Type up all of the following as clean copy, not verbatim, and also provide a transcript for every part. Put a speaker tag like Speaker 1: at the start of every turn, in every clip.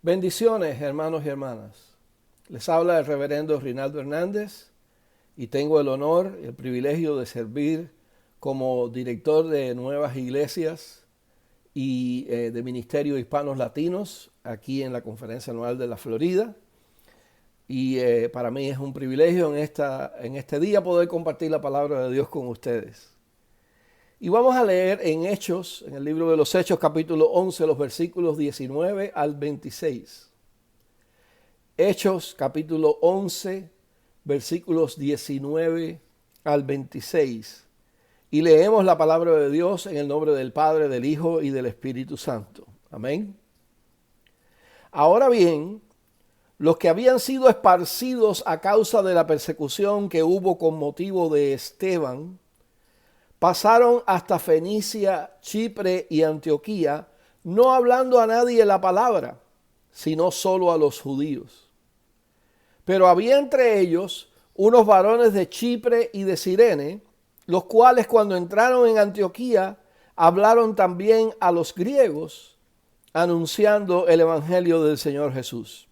Speaker 1: Bendiciones, hermanos y hermanas. Les habla el reverendo Rinaldo Hernández y tengo el honor y el privilegio de servir como director de Nuevas Iglesias y de Ministerio Hispanos Latinos aquí en la Conferencia Anual de la Florida. Y para mí es un privilegio en este día poder compartir la palabra de Dios con ustedes. Y vamos a leer en Hechos, en el libro de los Hechos, capítulo 11, los versículos 19 al 26. Hechos, capítulo 11, versículos 19 al 26. Y leemos la palabra de Dios en el nombre del Padre, del Hijo y del Espíritu Santo. Amén. Ahora bien, los que habían sido esparcidos a causa de la persecución que hubo con motivo de Esteban, pasaron hasta Fenicia, Chipre y Antioquía, no hablando a nadie la palabra, sino solo a los judíos. Pero había entre ellos unos varones de Chipre y de Cirene, los cuales cuando entraron en Antioquía hablaron también a los griegos, anunciando el evangelio del Señor Jesús.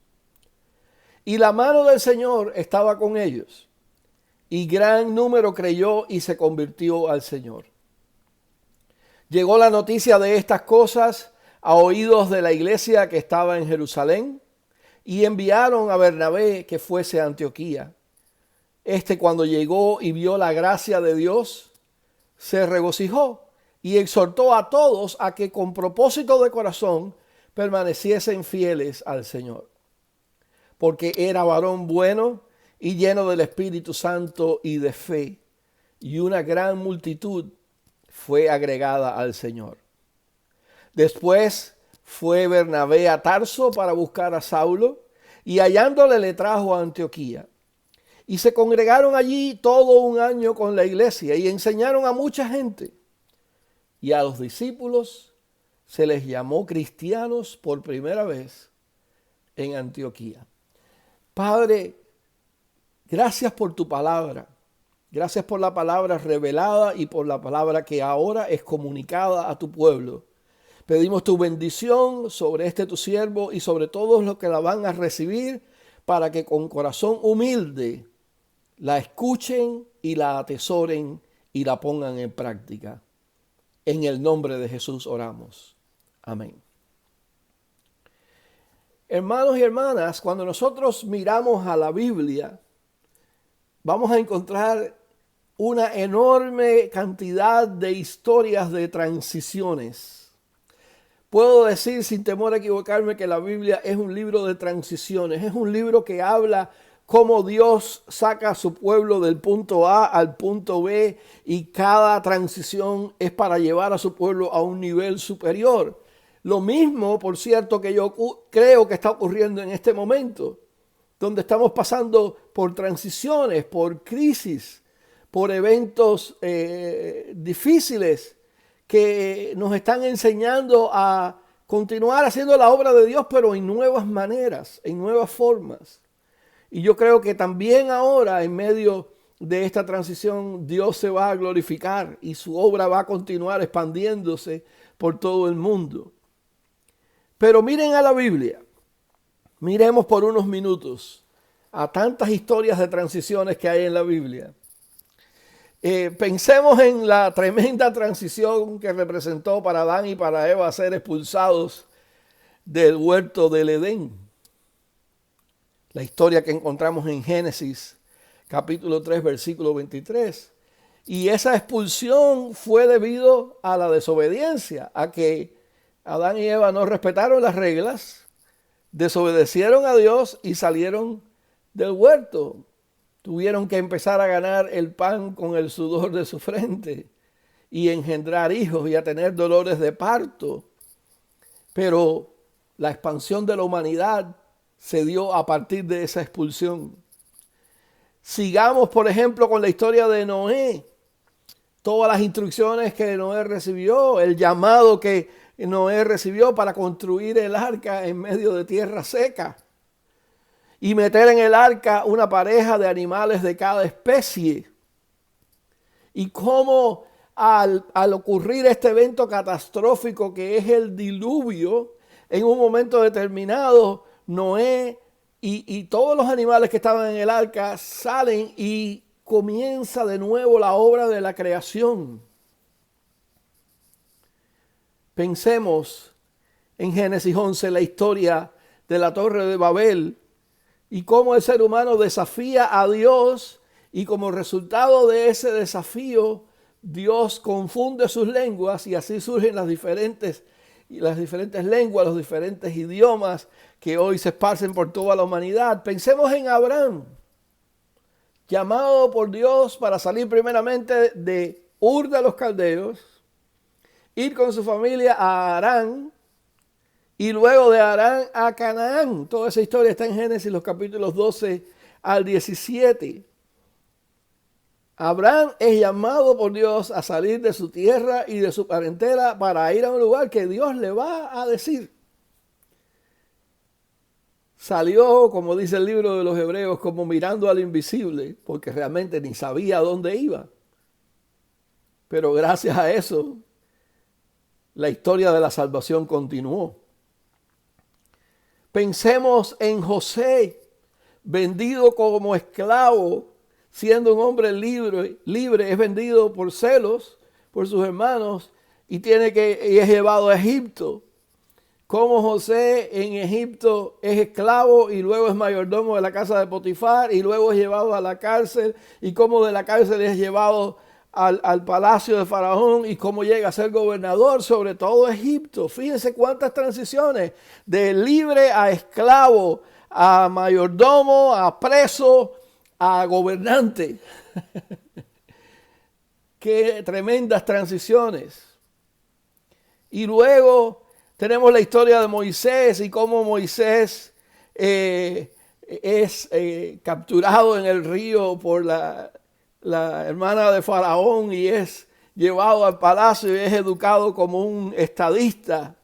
Speaker 1: Y la mano del Señor estaba con ellos, y gran número creyó y se convirtió al Señor. Llegó la noticia de estas cosas a oídos de la iglesia que estaba en Jerusalén, y enviaron a Bernabé que fuese a Antioquía. Cuando llegó y vio la gracia de Dios, se regocijó y exhortó a todos a que con propósito de corazón permaneciesen fieles al Señor. Porque era varón bueno y lleno del Espíritu Santo y de fe, y una gran multitud fue agregada al Señor. Después fue Bernabé a Tarso para buscar a Saulo, y hallándole le trajo a Antioquía. Y se congregaron allí todo un año con la iglesia, y enseñaron a mucha gente. Y a los discípulos se les llamó cristianos por primera vez en Antioquía. Padre, gracias por tu palabra. Gracias por la palabra revelada y por la palabra que ahora es comunicada a tu pueblo. Pedimos tu bendición sobre tu siervo y sobre todos los que la van a recibir, para que con corazón humilde la escuchen y la atesoren y la pongan en práctica. En el nombre de Jesús oramos. Amén. Hermanos y hermanas, cuando nosotros miramos a la Biblia, vamos a encontrar una enorme cantidad de historias de transiciones. Puedo decir sin temor a equivocarme que la Biblia es un libro de transiciones. Es un libro que habla cómo Dios saca a su pueblo del punto A al punto B, y cada transición es para llevar a su pueblo a un nivel superior. Lo mismo, por cierto, que yo creo que está ocurriendo en este momento, donde estamos pasando por transiciones, por crisis, por eventos difíciles que nos están enseñando a continuar haciendo la obra de Dios, pero en nuevas maneras, en nuevas formas. Y yo creo que también ahora, en medio de esta transición, Dios se va a glorificar y su obra va a continuar expandiéndose por todo el mundo. Pero miren a la Biblia, miremos por unos minutos a tantas historias de transiciones que hay en la Biblia. Pensemos en la tremenda transición que representó para Adán y para Eva ser expulsados del huerto del Edén. La historia que encontramos en Génesis capítulo 3 versículo 23. Y esa expulsión fue debido a la desobediencia, a que Adán y Eva no respetaron las reglas, desobedecieron a Dios y salieron del huerto. Tuvieron que empezar a ganar el pan con el sudor de su frente y engendrar hijos y a tener dolores de parto. Pero la expansión de la humanidad se dio a partir de esa expulsión. Sigamos, por ejemplo, con la historia de Noé. Todas las instrucciones que Noé recibió, el llamado que Noé recibió para construir el arca en medio de tierra seca. Y meter en el arca una pareja de animales de cada especie. Y cómo al ocurrir este evento catastrófico que es el diluvio, en un momento determinado, Noé y todos los animales que estaban en el arca salen y comienza de nuevo la obra de la creación. Pensemos en Génesis 11, la historia de la Torre de Babel y cómo el ser humano desafía a Dios y como resultado de ese desafío, Dios confunde sus lenguas y así surgen las diferentes lenguas, los diferentes idiomas que hoy se esparcen por toda la humanidad. Pensemos en Abraham, llamado por Dios para salir primeramente de Ur de los Caldeos, ir con su familia a Harán y luego de Harán a Canaán. Toda esa historia está en Génesis, los capítulos 12 al 17. Abraham es llamado por Dios a salir de su tierra y de su parentela para ir a un lugar que Dios le va a decir. Salió, como dice el libro de los Hebreos, como mirando al invisible, porque realmente ni sabía a dónde iba. Pero gracias a eso, la historia de la salvación continuó. Pensemos en José, vendido como esclavo, siendo un hombre libre, es vendido por celos por sus hermanos y es llevado a Egipto. Como José en Egipto es esclavo y luego es mayordomo de la casa de Potifar y luego es llevado a la cárcel y como de la cárcel es llevado al palacio de Faraón y cómo llega a ser gobernador sobre todo Egipto. Fíjense cuántas transiciones de libre a esclavo, a mayordomo, a preso, a gobernante. Qué tremendas transiciones. Y luego tenemos la historia de Moisés y cómo Moisés es capturado en el río por la hermana de Faraón y es llevado al palacio y es educado como un estadista.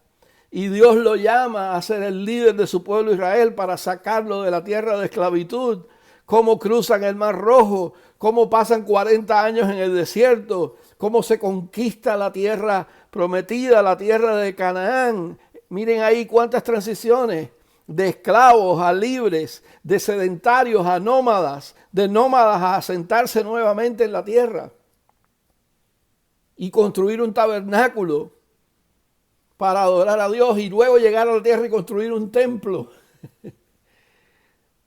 Speaker 1: Y Dios lo llama a ser el líder de su pueblo Israel para sacarlo de la tierra de esclavitud. Cómo cruzan el Mar Rojo, cómo pasan 40 años en el desierto, cómo se conquista la tierra prometida, la tierra de Canaán. Miren ahí cuántas transiciones, de esclavos a libres, de sedentarios a nómadas, de nómadas a asentarse nuevamente en la tierra y construir un tabernáculo para adorar a Dios y luego llegar a la tierra y construir un templo.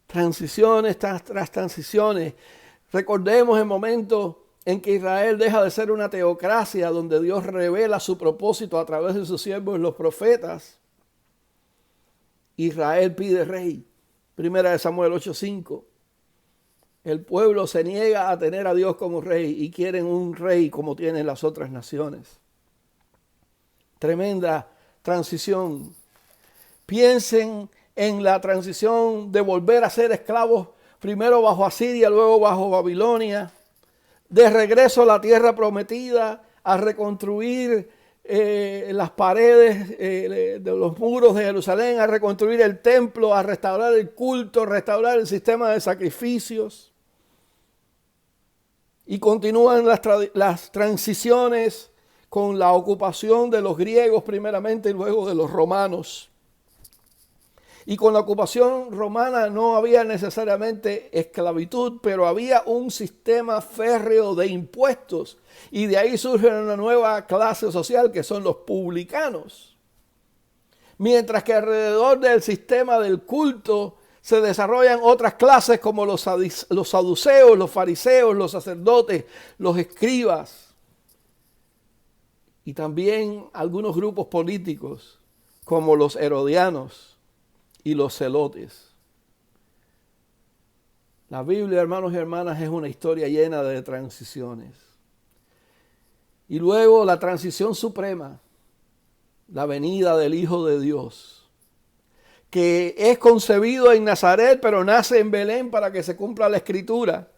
Speaker 1: Transiciones tras transiciones. Recordemos el momento en que Israel deja de ser una teocracia donde Dios revela su propósito a través de sus siervos los profetas. Israel pide rey. Primera de Samuel 8:5. El pueblo se niega a tener a Dios como rey y quieren un rey como tienen las otras naciones. Tremenda transición. Piensen en la transición de volver a ser esclavos, primero bajo Asiria, luego bajo Babilonia, de regreso a la tierra prometida, a reconstruir las paredes de los muros de Jerusalén, a reconstruir el templo, a restaurar el culto, restaurar el sistema de sacrificios. Y continúan las transiciones con la ocupación de los griegos primeramente y luego de los romanos. Y con la ocupación romana no había necesariamente esclavitud, pero había un sistema férreo de impuestos. Y de ahí surge una nueva clase social que son los publicanos. Mientras que alrededor del sistema del culto se desarrollan otras clases como los saduceos, los fariseos, los sacerdotes, los escribas. Y también algunos grupos políticos como los herodianos y los celotes. La Biblia, hermanos y hermanas, es una historia llena de transiciones. Y luego la transición suprema, la venida del Hijo de Dios, que es concebido en Nazaret, pero nace en Belén para que se cumpla la Escritura.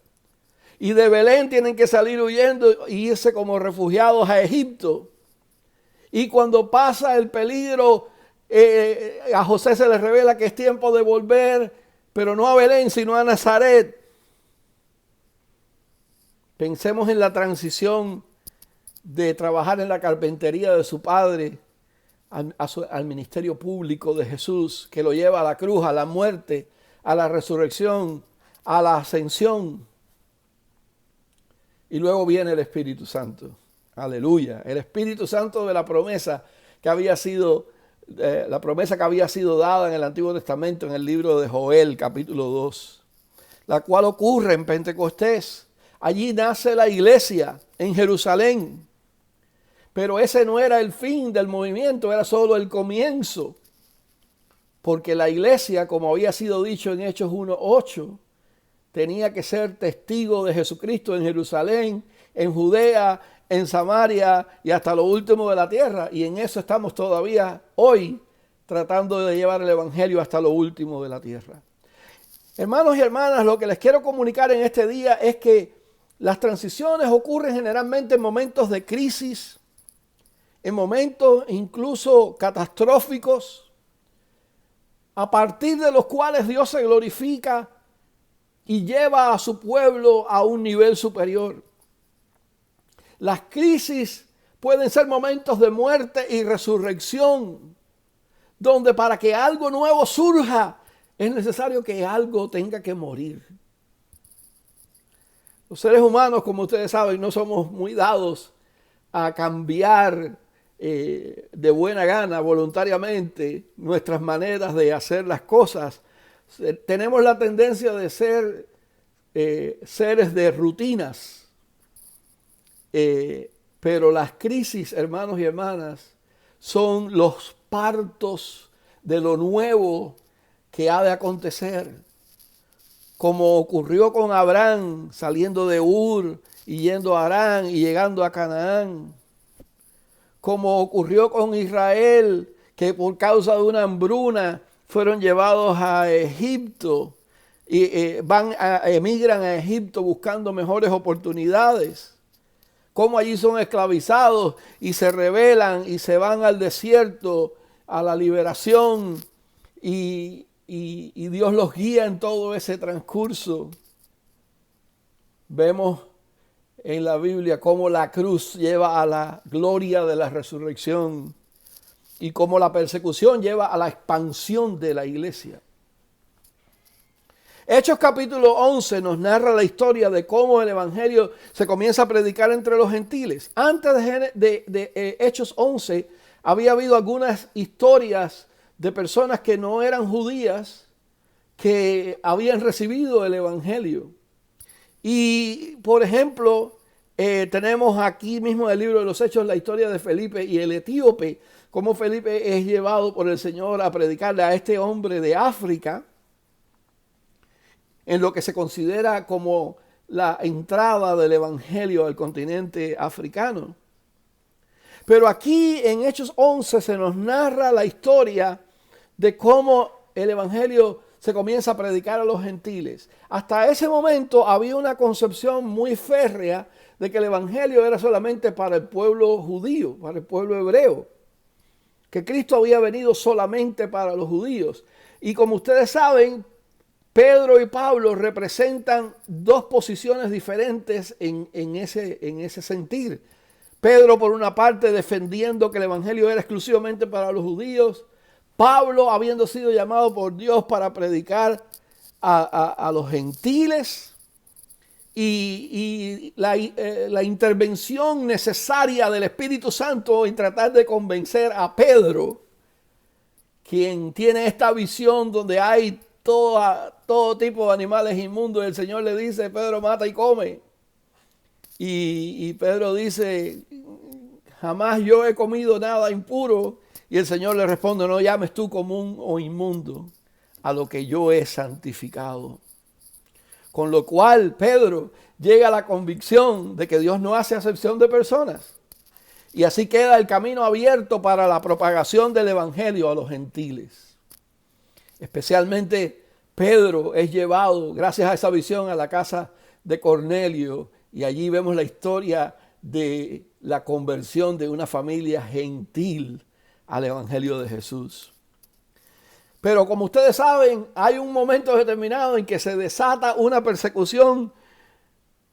Speaker 1: Y de Belén tienen que salir huyendo e irse como refugiados a Egipto. Y cuando pasa el peligro, a José se le revela que es tiempo de volver, pero no a Belén, sino a Nazaret. Pensemos en la transición de trabajar en la carpintería de su padre al ministerio público de Jesús, que lo lleva a la cruz, a la muerte, a la resurrección, a la ascensión. Y luego viene el Espíritu Santo. Aleluya. El Espíritu Santo de la promesa que había sido dada en el Antiguo Testamento, en el libro de Joel, capítulo 2, la cual ocurre en Pentecostés. Allí nace la iglesia en Jerusalén. Pero ese no era el fin del movimiento, era solo el comienzo. Porque la iglesia, como había sido dicho en Hechos 1:8, tenía que ser testigo de Jesucristo en Jerusalén, en Judea, en Samaria y hasta lo último de la tierra. Y en eso estamos todavía hoy, tratando de llevar el evangelio hasta lo último de la tierra. Hermanos y hermanas, lo que les quiero comunicar en este día es que las transiciones ocurren generalmente en momentos de crisis, en momentos incluso catastróficos, a partir de los cuales Dios se glorifica y lleva a su pueblo a un nivel superior. Las crisis pueden ser momentos de muerte y resurrección, donde para que algo nuevo surja es necesario que algo tenga que morir. Los seres humanos, como ustedes saben, no somos muy dados a cambiar de buena gana, voluntariamente, nuestras maneras de hacer las cosas. Tenemos la tendencia de ser seres de rutinas. Pero las crisis, hermanos y hermanas, son los partos de lo nuevo que ha de acontecer. Como ocurrió con Abraham saliendo de Ur y yendo a Harán y llegando a Canaán. Como ocurrió con Israel, que por causa de una hambruna fueron llevados a Egipto y emigran a Egipto buscando mejores oportunidades. Cómo allí son esclavizados y se rebelan y se van al desierto, a la liberación, y Dios los guía en todo ese transcurso. Vemos en la Biblia cómo la cruz lleva a la gloria de la resurrección y cómo la persecución lleva a la expansión de la iglesia. Hechos capítulo 11 nos narra la historia de cómo el evangelio se comienza a predicar entre los gentiles. Antes de Hechos 11 había habido algunas historias de personas que no eran judías que habían recibido el evangelio. Y por ejemplo, tenemos aquí mismo en el libro de los Hechos la historia de Felipe y el etíope, cómo Felipe es llevado por el Señor a predicarle a este hombre de África, en lo que se considera como la entrada del evangelio al continente africano. Pero aquí en Hechos 11 se nos narra la historia de cómo el evangelio se comienza a predicar a los gentiles. Hasta ese momento había una concepción muy férrea de que el evangelio era solamente para el pueblo judío, para el pueblo hebreo, que Cristo había venido solamente para los judíos. Y como ustedes saben, Pedro y Pablo representan dos posiciones diferentes en ese sentir. Pedro, por una parte, defendiendo que el evangelio era exclusivamente para los judíos. Pablo, habiendo sido llamado por Dios para predicar a los gentiles. Y la intervención necesaria del Espíritu Santo en tratar de convencer a Pedro, quien tiene esta visión donde hay todo tipo de animales inmundos. El Señor le dice: Pedro, mata y come. Y Pedro dice: jamás yo he comido nada impuro. Y el Señor le responde: no llames tú común o inmundo a lo que yo he santificado. Con lo cual Pedro llega a la convicción de que Dios no hace acepción de personas. Y así queda el camino abierto para la propagación del evangelio a los gentiles. Especialmente Pedro es llevado, gracias a esa visión, a la casa de Cornelio. Y allí vemos la historia de la conversión de una familia gentil al evangelio de Jesús. Pero como ustedes saben, hay un momento determinado en que se desata una persecución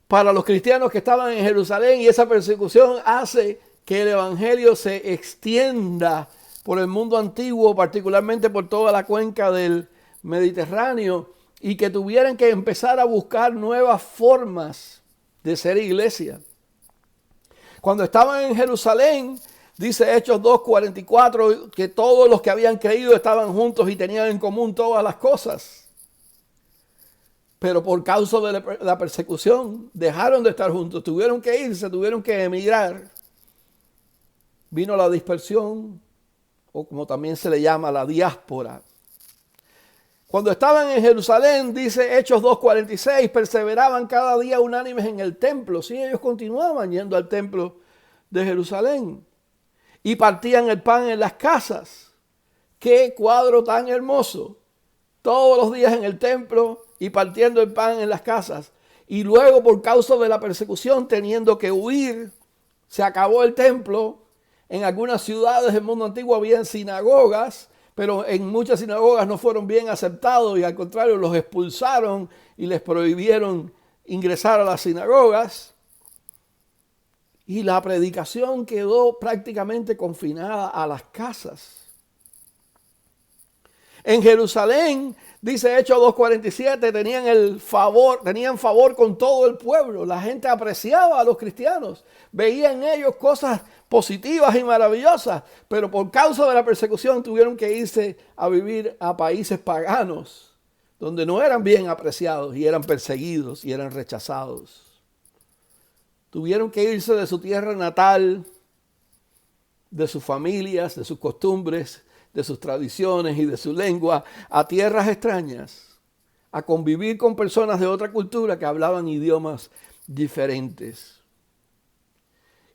Speaker 1: para los cristianos que estaban en Jerusalén, y esa persecución hace que el evangelio se extienda por el mundo antiguo, particularmente por toda la cuenca del Mediterráneo, y que tuvieran que empezar a buscar nuevas formas de ser iglesia. Cuando estaban en Jerusalén, dice Hechos 2:44, que todos los que habían creído estaban juntos y tenían en común todas las cosas. Pero por causa de la persecución, dejaron de estar juntos, tuvieron que irse, tuvieron que emigrar. Vino la dispersión, o como también se le llama, la diáspora. Cuando estaban en Jerusalén, dice Hechos 2:46, perseveraban cada día unánimes en el templo. Sí, ellos continuaban yendo al templo de Jerusalén. Y partían el pan en las casas. ¡Qué cuadro tan hermoso! Todos los días en el templo y partiendo el pan en las casas. Y luego, por causa de la persecución, teniendo que huir, se acabó el templo. En algunas ciudades del mundo antiguo habían sinagogas, pero en muchas sinagogas no fueron bien aceptados y al contrario los expulsaron y les prohibieron ingresar a las sinagogas. Y la predicación quedó prácticamente confinada a las casas. En Jerusalén, dice Hechos 2:47, tenían favor con todo el pueblo. La gente apreciaba a los cristianos, veía en ellos cosas positivas y maravillosas, pero por causa de la persecución tuvieron que irse a vivir a países paganos, donde no eran bien apreciados y eran perseguidos y eran rechazados. Tuvieron que irse de su tierra natal, de sus familias, de sus costumbres, de sus tradiciones y de su lengua, a tierras extrañas, a convivir con personas de otra cultura que hablaban idiomas diferentes.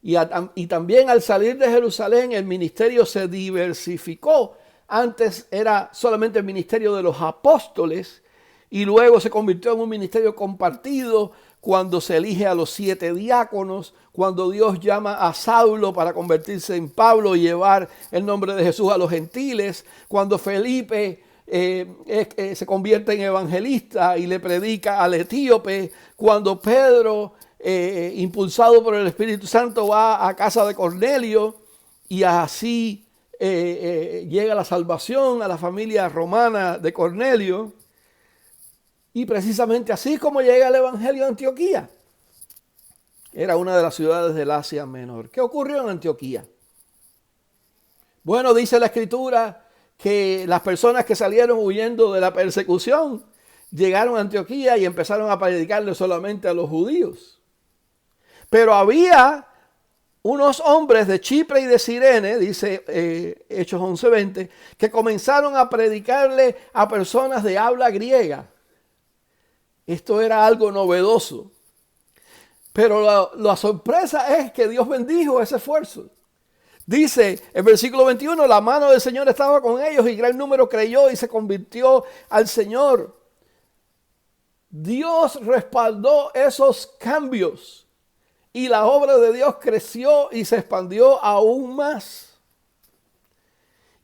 Speaker 1: Y también al salir de Jerusalén el ministerio se diversificó. Antes era solamente el ministerio de los apóstoles y luego se convirtió en un ministerio compartido cuando se elige a los 7 diáconos, cuando Dios llama a Saulo para convertirse en Pablo y llevar el nombre de Jesús a los gentiles, cuando Felipe se convierte en evangelista y le predica al etíope, cuando Pedro, impulsado por el Espíritu Santo, va a casa de Cornelio y así llega la salvación a la familia romana de Cornelio. Y precisamente así como llega el evangelio a Antioquía. Era una de las ciudades del Asia Menor. ¿Qué ocurrió en Antioquía? Bueno, dice la Escritura que las personas que salieron huyendo de la persecución llegaron a Antioquía y empezaron a predicarle solamente a los judíos. Pero había unos hombres de Chipre y de Cirene, dice Hechos 11:20, que comenzaron a predicarle a personas de habla griega. Esto era algo novedoso. Pero la sorpresa es que Dios bendijo ese esfuerzo. Dice el versículo 21, la mano del Señor estaba con ellos y gran número creyó y se convirtió al Señor. Dios respaldó esos cambios y la obra de Dios creció y se expandió aún más.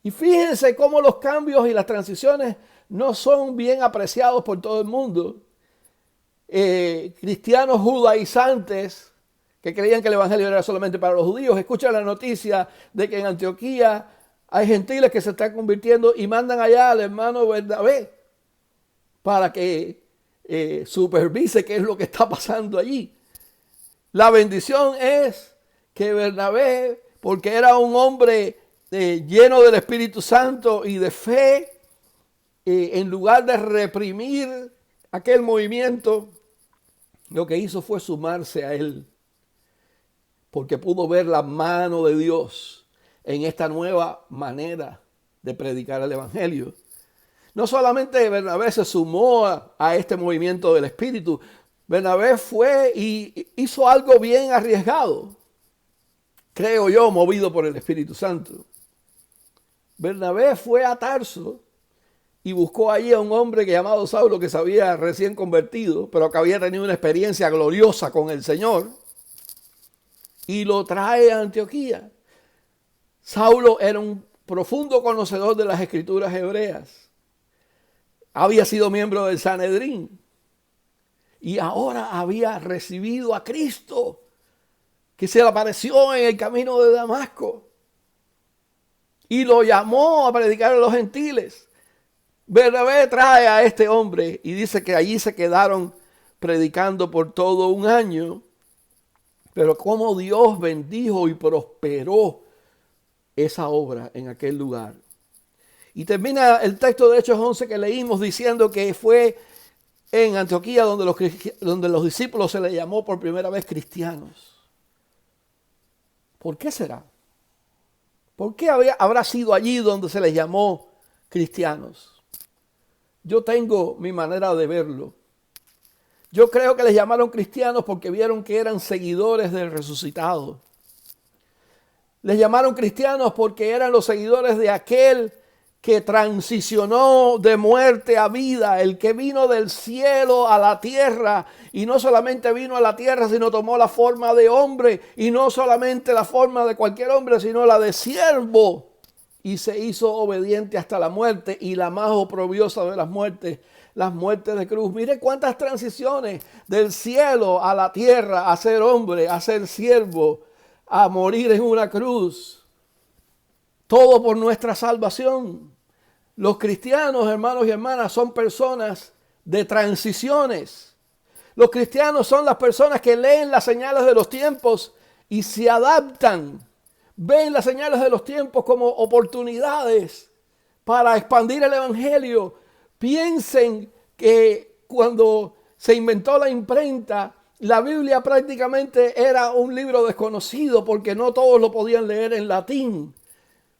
Speaker 1: Y fíjense cómo los cambios y las transiciones no son bien apreciados por todo el mundo. Cristianos judaizantes que creían que el evangelio era solamente para los judíos, escuchan la noticia de que en Antioquía hay gentiles que se están convirtiendo y mandan allá al hermano Bernabé para que supervise qué es lo que está pasando allí. La bendición es que Bernabé, porque era un hombre lleno del Espíritu Santo y de fe, en lugar de reprimir aquel movimiento, lo que hizo fue sumarse a él, porque pudo ver la mano de Dios en esta nueva manera de predicar el evangelio. No solamente Bernabé se sumó a este movimiento del Espíritu, Bernabé fue y hizo algo bien arriesgado, creo yo, movido por el Espíritu Santo. Bernabé fue a Tarso y buscó allí a un hombre llamado Saulo, que se había recién convertido, pero que había tenido una experiencia gloriosa con el Señor, y lo trae a Antioquía. Saulo era un profundo conocedor de las Escrituras hebreas. Había sido miembro del Sanedrín y ahora había recibido a Cristo, que se le apareció en el camino de Damasco. y lo llamó a predicar a los gentiles. Bernabé trae a este hombre y dice que allí se quedaron predicando por todo un año. Pero cómo Dios bendijo y prosperó esa obra en aquel lugar. Y termina el texto de Hechos 11 que leímos diciendo que fue en Antioquía donde los discípulos se les llamó por primera vez cristianos. ¿Por qué será? ¿Por qué habrá sido allí donde se les llamó cristianos? Yo tengo mi manera de verlo. Yo creo que les llamaron cristianos porque vieron que eran seguidores del resucitado. Les llamaron cristianos porque eran los seguidores de aquel que transicionó de muerte a vida, el que vino del cielo a la tierra, y no solamente vino a la tierra, sino tomó la forma de hombre, y no solamente la forma de cualquier hombre, sino la de siervo, y se hizo obediente hasta la muerte, y la más oprobiosa de las muertes de cruz. Mire cuántas transiciones del cielo a la tierra, a ser hombre, a ser siervo, a morir en una cruz. Todo por nuestra salvación. Los cristianos, hermanos y hermanas, son personas de transiciones. Los cristianos son las personas que leen las señales de los tiempos y se adaptan. Ven las señales de los tiempos como oportunidades para expandir el evangelio. Piensen que cuando se inventó la imprenta, la Biblia prácticamente era un libro desconocido porque no todos lo podían leer en latín.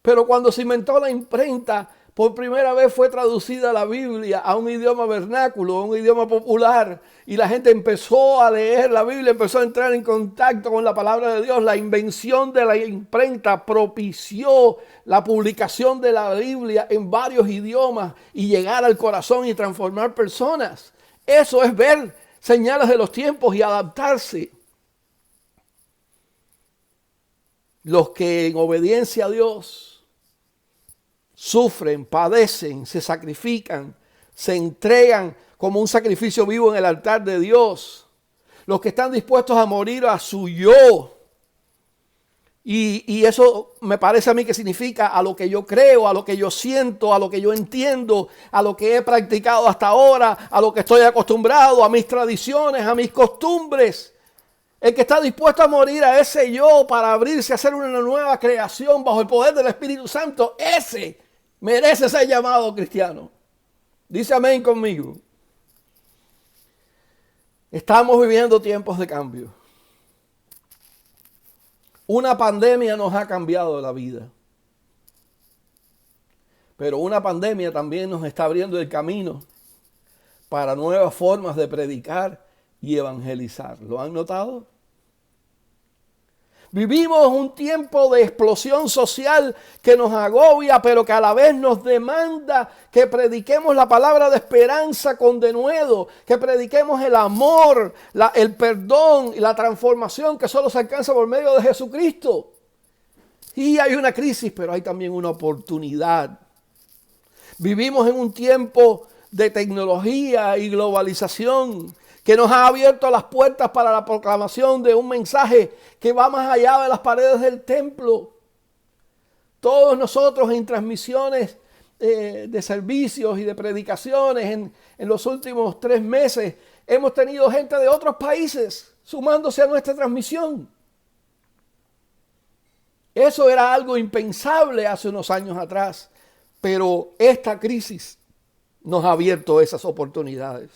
Speaker 1: Pero cuando se inventó la imprenta, por primera vez fue traducida la Biblia a un idioma vernáculo, a un idioma popular. Y la gente empezó a leer la Biblia, empezó a entrar en contacto con la palabra de Dios. La invención de la imprenta propició la publicación de la Biblia en varios idiomas y llegar al corazón y transformar personas. Eso es ver señales de los tiempos y adaptarse. Los que en obediencia a Dios sufren, padecen, se sacrifican, se entregan como un sacrificio vivo en el altar de Dios. Los que están dispuestos a morir a su yo. Y eso me parece a mí que significa a lo que yo creo, a lo que yo siento, a lo que yo entiendo, a lo que he practicado hasta ahora, a lo que estoy acostumbrado, a mis tradiciones, a mis costumbres. El que está dispuesto a morir a ese yo para abrirse a hacer una nueva creación bajo el poder del Espíritu Santo, ese merece ser llamado cristiano. Dice amén conmigo. Estamos viviendo tiempos de cambio. Una pandemia nos ha cambiado la vida. Pero una pandemia también nos está abriendo el camino para nuevas formas de predicar y evangelizar. ¿Lo han notado? Vivimos un tiempo de explosión social que nos agobia, pero que a la vez nos demanda que prediquemos la palabra de esperanza con denuedo, que prediquemos el amor, el perdón y la transformación que solo se alcanza por medio de Jesucristo. Y hay una crisis, pero hay también una oportunidad. Vivimos en un tiempo de tecnología y globalización que nos ha abierto las puertas para la proclamación de un mensaje que va más allá de las paredes del templo. Todos nosotros en transmisiones de servicios y de predicaciones en los últimos 3 meses hemos tenido gente de otros países sumándose a nuestra transmisión. Eso era algo impensable hace unos años atrás, pero esta crisis nos ha abierto esas oportunidades.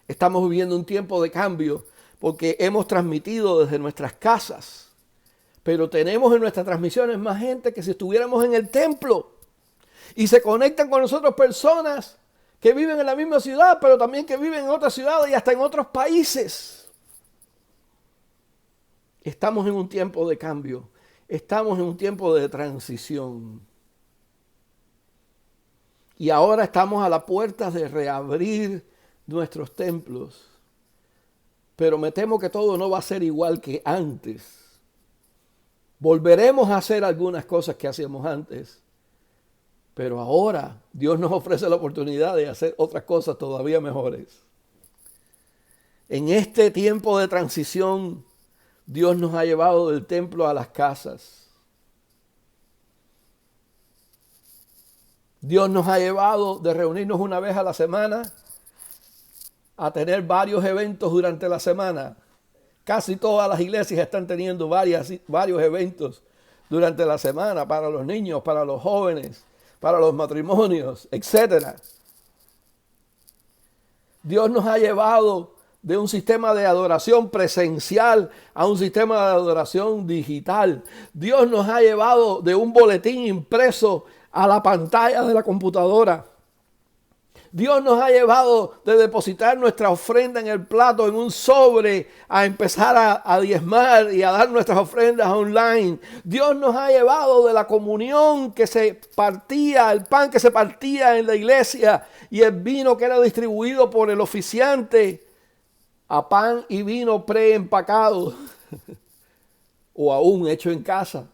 Speaker 1: Estamos viviendo un tiempo de cambio porque hemos transmitido desde nuestras casas, pero tenemos en nuestras transmisiones más gente que si estuviéramos en el templo, y se conectan con nosotros personas que viven en la misma ciudad, pero también que viven en otras ciudades y hasta en otros países. Estamos en un tiempo de cambio, estamos en un tiempo de transición. Y ahora estamos a la puerta de reabrir nuestros templos, pero me temo que todo no va a ser igual que antes. Volveremos a hacer algunas cosas que hacíamos antes, pero ahora Dios nos ofrece la oportunidad de hacer otras cosas todavía mejores. En este tiempo de transición, Dios nos ha llevado del templo a las casas. Dios nos ha llevado de reunirnos una vez a la semana a tener varios eventos durante la semana. Casi todas las iglesias están teniendo varios eventos durante la semana para los niños, para los jóvenes, para los matrimonios, etc. Dios nos ha llevado de un sistema de adoración presencial a un sistema de adoración digital. Dios nos ha llevado de un boletín impreso a la pantalla de la computadora. Dios nos ha llevado de depositar nuestra ofrenda en el plato, en un sobre, a empezar a diezmar y a dar nuestras ofrendas online. Dios nos ha llevado de la comunión que se partía, el pan que se partía en la iglesia y el vino que era distribuido por el oficiante, a pan y vino preempacado o aún hecho en casa.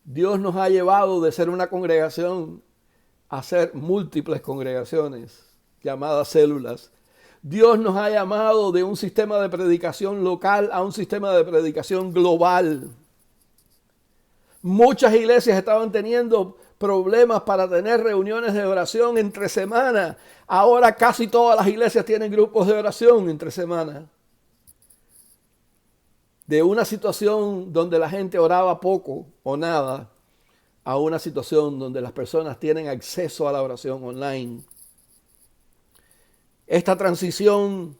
Speaker 1: Dios nos ha llevado de ser una congregación a ser múltiples congregaciones llamadas células. Dios nos ha llamado de un sistema de predicación local a un sistema de predicación global. Muchas iglesias estaban teniendo problemas para tener reuniones de oración entre semana. Ahora casi todas las iglesias tienen grupos de oración entre semana. De una situación donde la gente oraba poco o nada, a una situación donde las personas tienen acceso a la oración online. Esta transición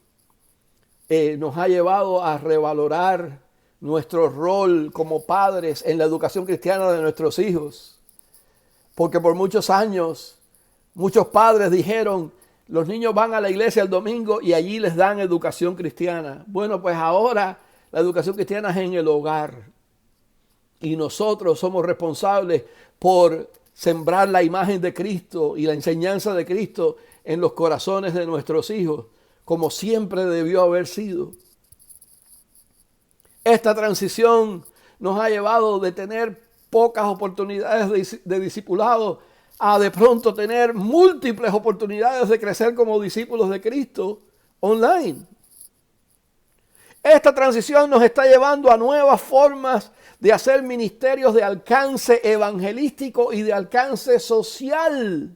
Speaker 1: nos ha llevado a revalorar nuestro rol como padres en la educación cristiana de nuestros hijos. Porque por muchos años, muchos padres dijeron, los niños van a la iglesia el domingo y allí les dan educación cristiana. Bueno, pues ahora la educación cristiana es en el hogar. Y nosotros somos responsables por sembrar la imagen de Cristo y la enseñanza de Cristo en los corazones de nuestros hijos, como siempre debió haber sido. Esta transición nos ha llevado de tener pocas oportunidades de discipulado a de pronto tener múltiples oportunidades de crecer como discípulos de Cristo online. Esta transición nos está llevando a nuevas formas de hacer ministerios de alcance evangelístico y de alcance social.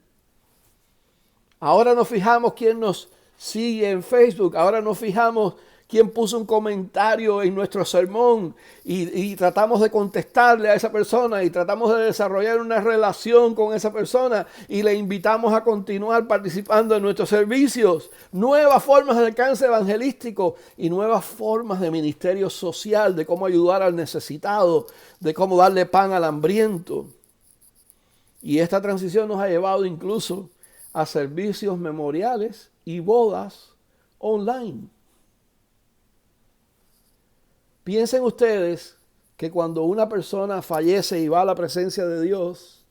Speaker 1: Ahora nos fijamos quién nos sigue en Facebook, ahora nos fijamos quién puso un comentario en nuestro sermón y tratamos de contestarle a esa persona y tratamos de desarrollar una relación con esa persona y le invitamos a continuar participando en nuestros servicios. Nuevas formas de alcance evangelístico y nuevas formas de ministerio social, de cómo ayudar al necesitado, de cómo darle pan al hambriento. Y esta transición nos ha llevado incluso a servicios memoriales y bodas online. Piensen ustedes que cuando una persona fallece y va a la presencia de Dios,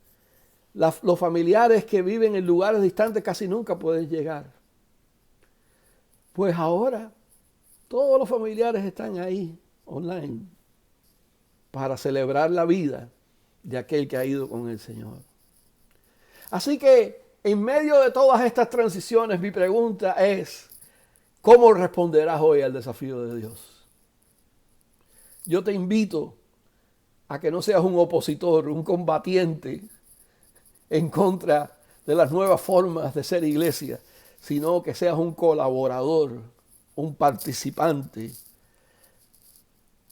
Speaker 1: los familiares que viven en lugares distantes casi nunca pueden llegar. Pues ahora todos los familiares están ahí online para celebrar la vida de aquel que ha ido con el Señor. Así que en medio de todas estas transiciones, mi pregunta es, ¿cómo responderás hoy al desafío de Dios? Yo te invito a que no seas un opositor, un combatiente en contra de las nuevas formas de ser iglesia, sino que seas un colaborador, un participante.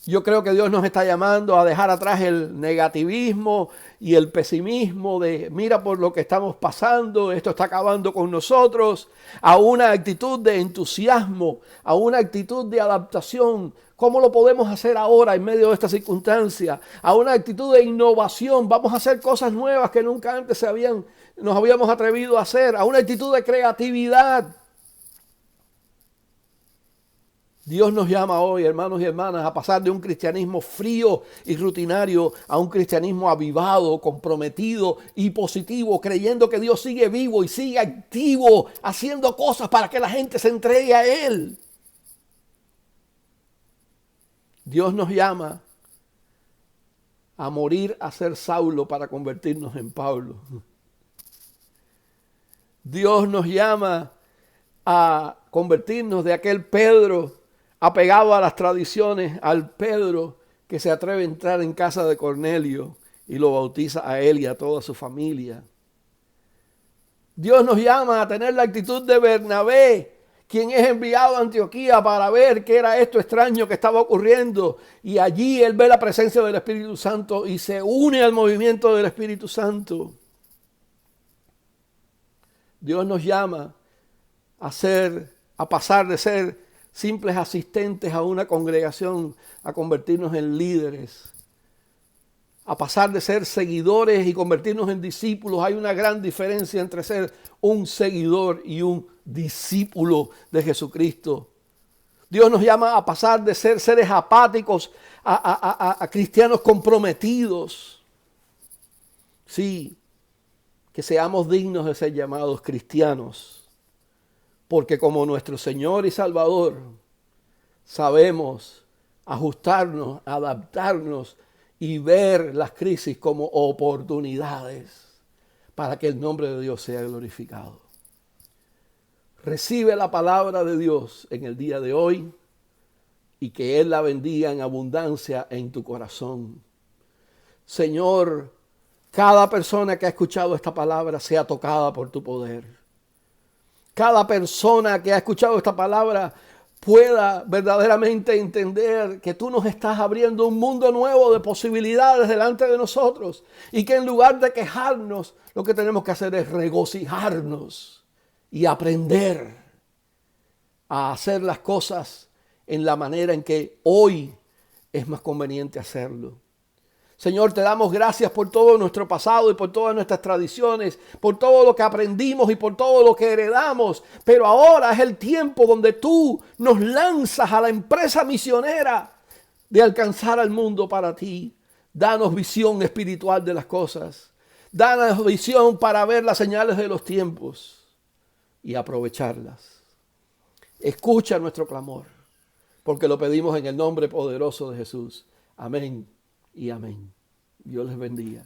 Speaker 1: Yo creo que Dios nos está llamando a dejar atrás el negativismo y el pesimismo de mira por lo que estamos pasando, esto está acabando con nosotros, a una actitud de entusiasmo, a una actitud de adaptación. ¿Cómo lo podemos hacer ahora en medio de esta circunstancia? A una actitud de innovación. Vamos a hacer cosas nuevas que nunca antes nos habíamos atrevido a hacer. A una actitud de creatividad. Dios nos llama hoy, hermanos y hermanas, a pasar de un cristianismo frío y rutinario a un cristianismo avivado, comprometido y positivo, creyendo que Dios sigue vivo y sigue activo, haciendo cosas para que la gente se entregue a Él. Dios nos llama a morir a ser Saulo para convertirnos en Pablo. Dios nos llama a convertirnos de aquel Pedro apegado a las tradiciones, al Pedro que se atreve a entrar en casa de Cornelio y lo bautiza a él y a toda su familia. Dios nos llama a tener la actitud de Bernabé, quien es enviado a Antioquía para ver qué era esto extraño que estaba ocurriendo. Y allí él ve la presencia del Espíritu Santo y se une al movimiento del Espíritu Santo. Dios nos llama a pasar de ser simples asistentes a una congregación, a convertirnos en líderes, a pasar de ser seguidores y convertirnos en discípulos. Hay una gran diferencia entre ser un seguidor y un discípulo de Jesucristo. Dios nos llama a pasar de ser seres apáticos a cristianos comprometidos. Sí, que seamos dignos de ser llamados cristianos, porque como nuestro Señor y Salvador sabemos ajustarnos, adaptarnos y ver las crisis como oportunidades para que el nombre de Dios sea glorificado. Recibe la palabra de Dios en el día de hoy y que Él la bendiga en abundancia en tu corazón. Señor, cada persona que ha escuchado esta palabra sea tocada por tu poder. Cada persona que ha escuchado esta palabra pueda verdaderamente entender que tú nos estás abriendo un mundo nuevo de posibilidades delante de nosotros y que en lugar de quejarnos, lo que tenemos que hacer es regocijarnos y aprender a hacer las cosas en la manera en que hoy es más conveniente hacerlo. Señor, te damos gracias por todo nuestro pasado y por todas nuestras tradiciones, por todo lo que aprendimos y por todo lo que heredamos. Pero ahora es el tiempo donde tú nos lanzas a la empresa misionera de alcanzar al mundo para ti. Danos visión espiritual de las cosas. Danos visión para ver las señales de los tiempos y aprovecharlas. Escucha nuestro clamor, porque lo pedimos en el nombre poderoso de Jesús. Amén y amén. Dios les bendiga.